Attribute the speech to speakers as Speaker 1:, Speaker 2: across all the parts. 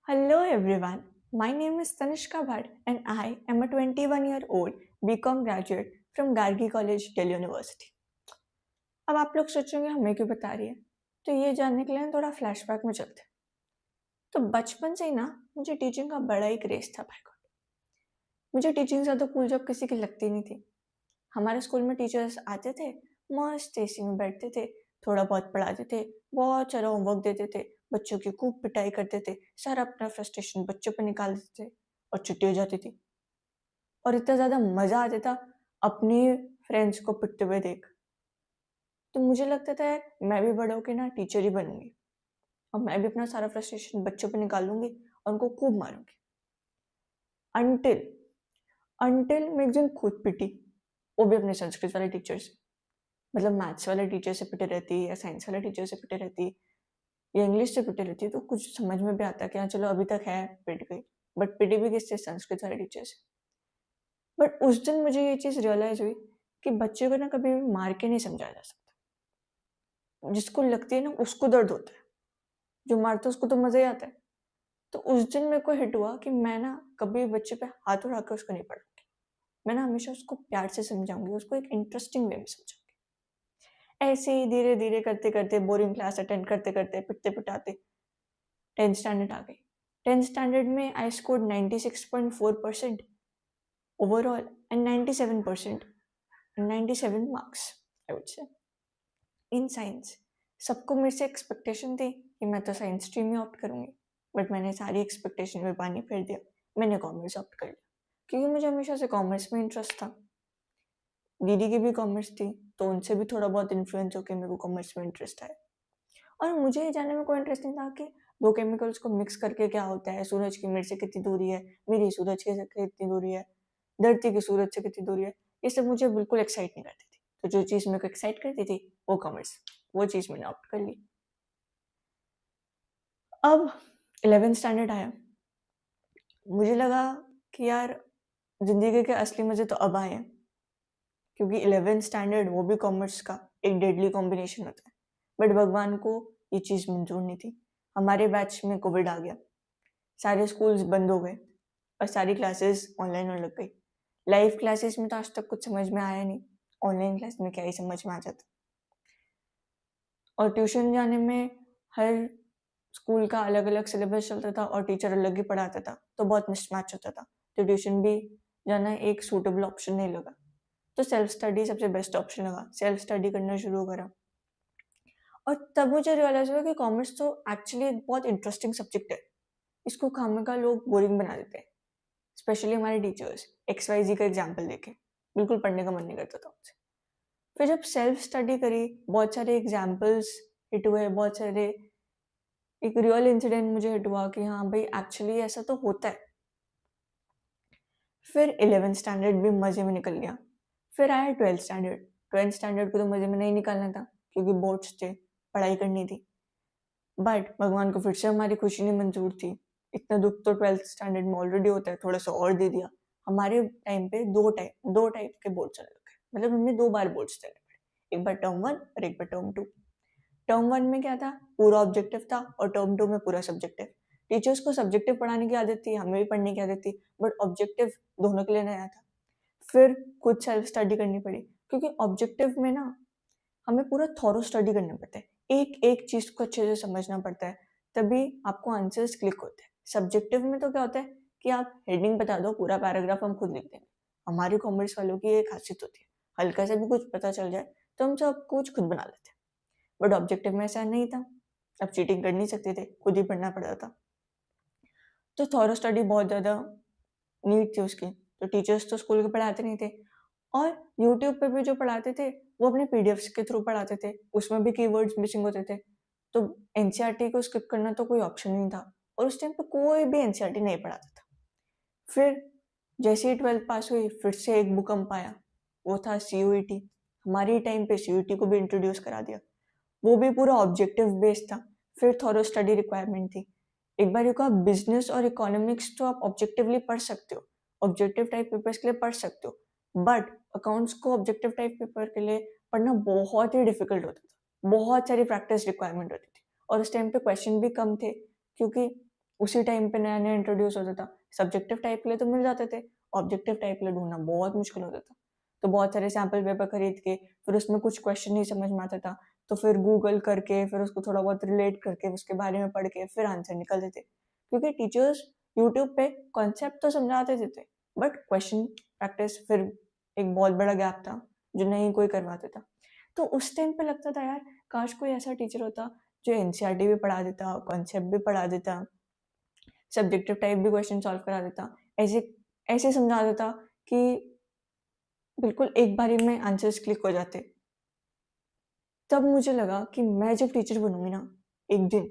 Speaker 1: Hello everyone, my name is Tanishka Bhatt and I am a 21-year-old BCom graduate from Gargi College, Delhi University. अब आप लोग सोचेंगे हमें क्यों बता रही है, तो ये जानने के लिए थोड़ा फ्लैशबैक में चलते हैं। तो बचपन से ही ना मुझे टीचिंग का बड़ा ही क्रेज था भाई गॉड। मुझे टीचिंग से तो कूल जॉब किसी की लगती नहीं थी। हमारे स्कूल में टीचर्स आते थे, मस्त एसी में बैठते थे, थोड़ा बहुत पढ़ाते थे, बहुत सारा होमवर्क देते थे, बच्चों की खूब पिटाई करते थे, सारा अपना फ्रस्ट्रेशन बच्चों पर निकाल देते थे और छुट्टी हो जाती थी। और इतना ज़्यादा मज़ा आता था अपनी फ्रेंड्स को पिटते हुए देख। तो मुझे लगता था यार मैं भी बड़ा होकर ना टीचर ही बनूंगी और मैं भी अपना सारा फ्रस्ट्रेशन बच्चों पर निकाल लूंगी और उनको खूब मारूंगी। अनटिल अनटिल मैं एक दिन खुद पिटी, वो भी अपने संस्कृत वाले टीचर से। मतलब मैथ्स वाले टीचर से पिटे रहती या साइंस वाले टीचर से पिटे रहती या इंग्लिश से पिटे रहती तो कुछ समझ में भी आता कि हाँ चलो अभी तक है, पिट गई। बट पिटी भी किससे? संस्कृत वाले टीचर से। बट उस दिन मुझे ये चीज़ रियलाइज हुई कि बच्चे को ना कभी भी मार के नहीं समझाया जा सकता। जिसको लगती है ना उसको दर्द होता है, जो मारता है उसको तो मज़ा ही आता है। तो उस दिन मेरे को हिट हुआ कि मैं ना कभी बच्चे पे हाथ उठा कर उसको नहीं पढ़ूंगी। मैं ना हमेशा उसको प्यार से समझाऊंगी, उसको एक इंटरेस्टिंग वे में समझाऊंगी। ऐसे ही धीरे धीरे करते करते बोरिंग क्लास अटेंड करते करते पिटते पिटाते 10th स्टैंडर्ड आ गई। 10th स्टैंडर्ड में I scored 96.4% overall and 97% 97 marks I would say in science. सबको मेरे से एक्सपेक्टेशन थी कि मैं तो साइंस स्ट्रीम में ऑप्ट करूंगी, बट मैंने सारी एक्सपेक्टेशन में पानी फेर दिया। मैंने कॉमर्स ऑप्ट कर लिया क्योंकि मुझे हमेशा से कॉमर्स में इंटरेस्ट था। दीदी की भी कॉमर्स थी तो उनसे भी थोड़ा बहुत इन्फ्लुएंस होकर मेरे को कॉमर्स में इंटरेस्ट आया। और मुझे ये जानने में कोई इंटरेस्ट नहीं था कि दो केमिकल्स को मिक्स करके क्या होता है, सूरज की मेरे से कितनी दूरी है, मेरी सूरज की से कितनी दूरी है, धरती की सूरज से कितनी दूरी है। ये सब मुझे बिल्कुल एक्साइट नहीं करती थी। तो जो चीज़ मेरे को एक्साइट करती थी वो कॉमर्स, वो चीज़ मैंने ऑप्ट कर ली। अब 11th स्टैंडर्ड आया, मुझे लगा कि यार जिंदगी के असली मजे तो अब आए हैं, क्योंकि 11th स्टैंडर्ड वो भी कॉमर्स का एक डेडली कॉम्बिनेशन होता है। बट भगवान को ये चीज़ मंजूर नहीं थी। हमारे बैच में कोविड आ गया, सारे स्कूल्स बंद हो गए और सारी क्लासेस ऑनलाइन होने लग गई। लाइव क्लासेस में तो आज तक कुछ समझ में आया नहीं, ऑनलाइन क्लास में क्या ही समझ में आ जाता। और ट्यूशन जाने में हर स्कूल का अलग अलग सिलेबस चलता था और टीचर अलग ही पढ़ाता था, तो बहुत मिसमैच होता था। तो ट्यूशन भी जाना एक सूटेबल ऑप्शन नहीं लगा। तो सेल्फ स्टडी सबसे बेस्ट ऑप्शन लगा, सेल्फ स्टडी करना शुरू करा। और तब मुझे रियलाइज हुआ कि कॉमर्स तो एक्चुअली बहुत इंटरेस्टिंग सब्जेक्ट है। इसको खामखा लोग बोरिंग बना देते हैं, स्पेशली हमारे टीचर्स। XYZ का एग्जाम्पल देखे बिल्कुल पढ़ने का मन नहीं करता था मुझे। फिर जब सेल्फ स्टडी करी, बहुत सारे एग्जाम्पल्स हिट हुए, बहुत सारे एक रियल इंसिडेंट मुझे हिट हुआ कि हाँ भाई एक्चुअली ऐसा तो होता है। फिर 11th स्टैंडर्ड भी मजे में निकल गया। फिर आया 12th स्टैंडर्ड। 12th स्टैंडर्ड को तो मजे में नहीं निकालना था क्योंकि बोर्ड्स थे, पढ़ाई करनी थी। बट भगवान को फिर से हमारी खुशी नहीं मंजूर थी। इतना दुख तो 12th स्टैंडर्ड में ऑलरेडी होता है, थोड़ा सा और दे दिया। हमारे टाइम पे दो टाइप के बोर्ड चलने लगे, मतलब हमें 2 बार बोर्ड्स देने पड़े, एक बार टर्म 1 और एक बार टर्म 2। टर्म 1 में क्या था, पूरा ऑब्जेक्टिव था, और टर्म 2 में पूरा सब्जेक्टिव। टीचर्स को सब्जेक्टिव पढ़ाने की आदत थी, हमें भी पढ़ने की आदत थी, बट ऑब्जेक्टिव दोनों के लिए नया था। फिर खुद सेल्फ स्टडी करनी पड़ी, क्योंकि ऑब्जेक्टिव में ना हमें पूरा थॉरो स्टडी करना पड़ता है, एक एक चीज को अच्छे से समझना पड़ता है, तभी आपको आंसर्स क्लिक होते हैं। सब्जेक्टिव में तो क्या होता है कि आप हेडिंग बता दो, पूरा पैराग्राफ हम खुद लिख देंगे। हमारी कॉमर्स वालों की एक खासियत होती है, हल्का से भी कुछ पता चल जाए तो हम सब कुछ खुद बना लेते हैं। बट ऑब्जेक्टिव में ऐसा नहीं था, अब चीटिंग कर नहीं सकते थे, खुद ही पढ़ना पड़ता था। तो थॉरो स्टडी बहुत ज़्यादा नीड थी उसकी। तो टीचर्स तो स्कूल के पढ़ाते नहीं थे, और यूट्यूब पे भी जो पढ़ाते थे वो अपने पीडीएफ्स के थ्रू पढ़ाते थे, उसमें भी कीवर्ड्स मिसिंग होते थे। तो एनसीईआरटी को स्किप करना तो कोई ऑप्शन नहीं था, और उस टाइम पे कोई भी एनसीईआरटी नहीं पढ़ाता था। फिर जैसे ही 12th पास हुई, फिर से एक भूकंप आया, वो था सीयूईटी। हमारी टाइम पे सीयूईटी को भी इंट्रोड्यूस करा दिया, वो भी पूरा ऑब्जेक्टिव बेस्ड था। फिर थॉरो स्टडी रिक्वायरमेंट थी। एक बार को आप बिजनेस और इकोनॉमिक्स तो आप ऑब्जेक्टिवली पढ़ सकते हो, ऑब्जेक्टिव टाइप पेपर्स के लिए पढ़ सकते हो, बट अकाउंट्स को ऑब्जेक्टिव टाइप पेपर के लिए पढ़ना बहुत ही डिफिकल्ट होता था, बहुत सारी प्रैक्टिस रिक्वायरमेंट होती थी। और उस टाइम पे क्वेश्चन भी कम थे, क्योंकि उसी टाइम पे नया नया इंट्रोड्यूस होता था। सब्जेक्टिव टाइप के लिए तो मिल जाते थे, ऑब्जेक्टिव टाइप के लिए ढूंढना बहुत मुश्किल होता था। तो बहुत सारे सैम्पल पेपर खरीद के फिर उसमें कुछ क्वेश्चन नहीं समझ में आता था, तो फिर गूगल करके फिर उसको थोड़ा बहुत रिलेट करके उसके बारे में पढ़ के फिर आंसर निकलते थे। क्योंकि टीचर्स यूट्यूब पे कॉन्सेप्ट तो समझाते थे, बट क्वेश्चन प्रैक्टिस फिर एक बहुत बड़ा गैप था जो नहीं कोई करवाता था। तो उस टाइम पे लगता था यार काश कोई ऐसा टीचर होता जो एनसीईआरटी भी पढ़ा देता, कॉन्सेप्ट भी पढ़ा देता, सब्जेक्टिव टाइप भी क्वेश्चन सॉल्व करा देता, ऐसे ऐसे समझा देता कि बिल्कुल एक बारी में आंसर्स क्लिक हो जाते। तब मुझे लगा कि मैं जब टीचर बनूंगी ना एक दिन,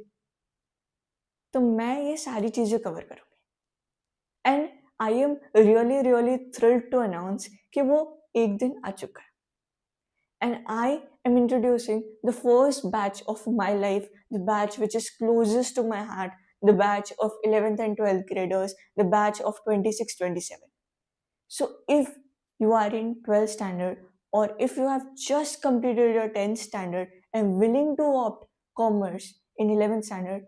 Speaker 1: तो मैं ये सारी चीजें कवर करूंगी। And I am really really thrilled to announce कि वो एक दिन आ चुका है। And I am introducing the first batch of my life, the batch which is closest to my heart, the batch of 11th and 12th graders, the batch of 26-27. So if you are in 12th standard, or if you have just completed your 10th standard and willing to opt commerce in 11th standard,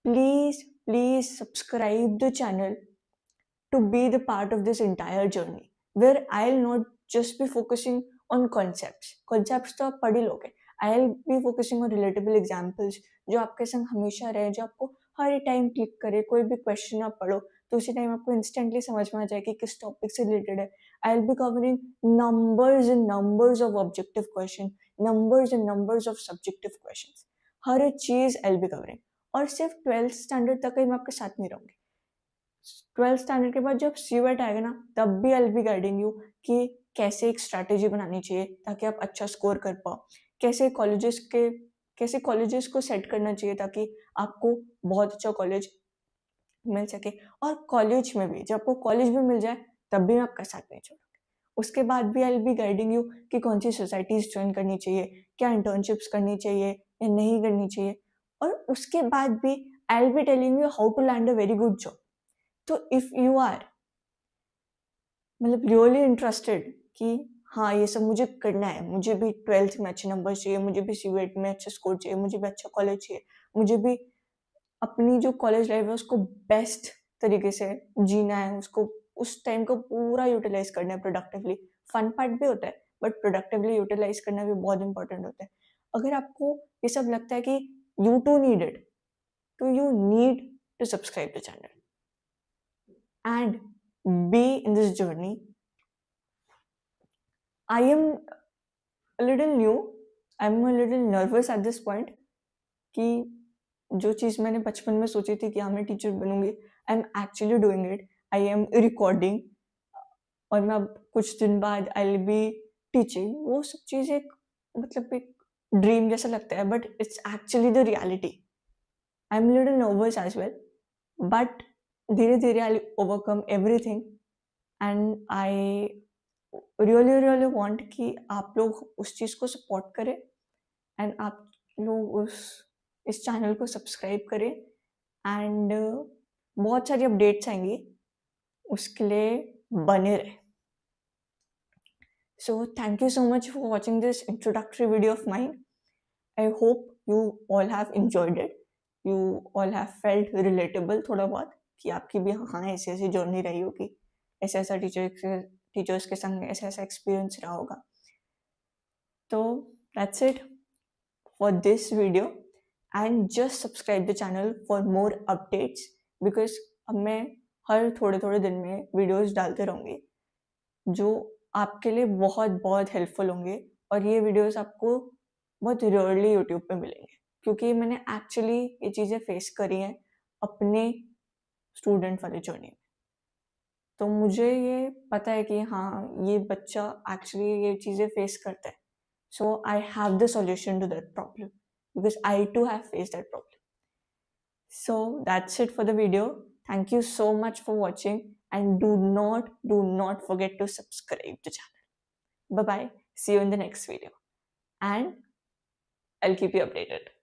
Speaker 1: please subscribe the channel to be the part of this entire journey, where I'll not just be focusing on concepts. Concepts तो आप पढ़ ही लोगे. I'll be focusing on relatable examples जो आपके संग हमेशा रहे, जो आपको हर टाइम क्लिक करे. कोई भी क्वेश्चन आप पढ़ो तो उसी टाइम आपको इंस्टेंटली समझ में आ जाए कि किस टॉपिक से रिलेटेड है. I'll be covering numbers and numbers of objective question, numbers and numbers of subjective questions. हर चीज I'll be covering. और सिर्फ 12th स्टैंडर्ड तक ही मैं आपके साथ नहीं रहूंगी. 12th स्टैंडर्ड के बाद जब सीवेट आएगा ना, तब भी आई बी गाइडिंग यू कि कैसे एक स्ट्रैटेजी बनानी चाहिए ताकि आप अच्छा स्कोर कर पाओ, कैसे कॉलेजेस को सेट करना चाहिए ताकि आपको बहुत अच्छा कॉलेज मिल सके. और कॉलेज में भी जब आपको कॉलेज भी मिल जाए तब भी मैं आपका साथ नहीं छोड़ूंगी. उसके बाद भी आई बी गाइडिंग यू कि कौन सी सोसाइटीज ज्वाइन करनी चाहिए, क्या इंटर्नशिप्स करनी चाहिए या नहीं करनी चाहिए. और उसके बाद भी I be telling you how to land a very good job. तो इफ यू आर मतलब रियली इंटरेस्टेड कि हाँ ये सब मुझे करना है, मुझे भी 12th में अच्छे नंबर चाहिए, मुझे भी सीवेट में अच्छा स्कोर चाहिए, मुझे भी अच्छा कॉलेज चाहिए, मुझे भी अपनी जो कॉलेज लाइफ है उसको बेस्ट तरीके से जीना है, उसको उस टाइम को पूरा यूटिलाइज करना है प्रोडक्टिवली. फन पार्ट भी होता है बट प्रोडक्टिवली यूटिलाइज करना भी बहुत इंपॉर्टेंट होता है. अगर आपको ये सब लगता है कि यू टू नीड इट, तो you need to subscribe the channel and be in this journey. I am a little new, I'm a little nervous at this point कि जो चीज़ मैंने बचपन में सोची थी कि हाँ मैं टीचर बनूंगी, I am actually doing it. I am recording और मैं अब कुछ दिन बाद आई विल बी टीचिंग. वो सब चीज़ एक मतलब एक ड्रीम जैसा लगता है but it's actually the reality. I am little nervous as well but धीरे धीरे I overcome everything. And I really want कि आप लोग उस चीज़ को सपोर्ट करें एंड आप लोग इस चैनल को सब्सक्राइब करें. एंड बहुत सारी अपडेट्स आएंगी, उसके लिए बने रहे. So thank you so much for watching this introductory video of mine. I hope you all have enjoyed it, you all have felt relatable थोड़ा बहुत कि आपकी भी हाँ ऐसी ऐसी जर्नी रही होगी, ऐसा ऐसा टीचर्स के संग ऐसा ऐसा एक्सपीरियंस रहा होगा. तो that's it for this video and just subscribe the channel for more updates because अब मैं हर थोड़े थोड़े दिन में वीडियोस डालते रहूँगी जो आपके लिए बहुत बहुत हेल्पफुल होंगे. और ये वीडियोस आपको बहुत रेयरली यूट्यूब पे मिलेंगे क्योंकि मैंने एक्चुअली ये चीज़ें फेस करी हैं अपने स्टूडेंट वाले जर्नी में. तो मुझे ये पता है कि हाँ ये बच्चा एक्चुअली ये चीज़ें फेस करता है. So I have the solution to that problem because I too have face that problem. So that's it for the video. Thank you so much for watching and do not forget to subscribe to the channel. Bye bye. See you in the next video and I'll keep you updated.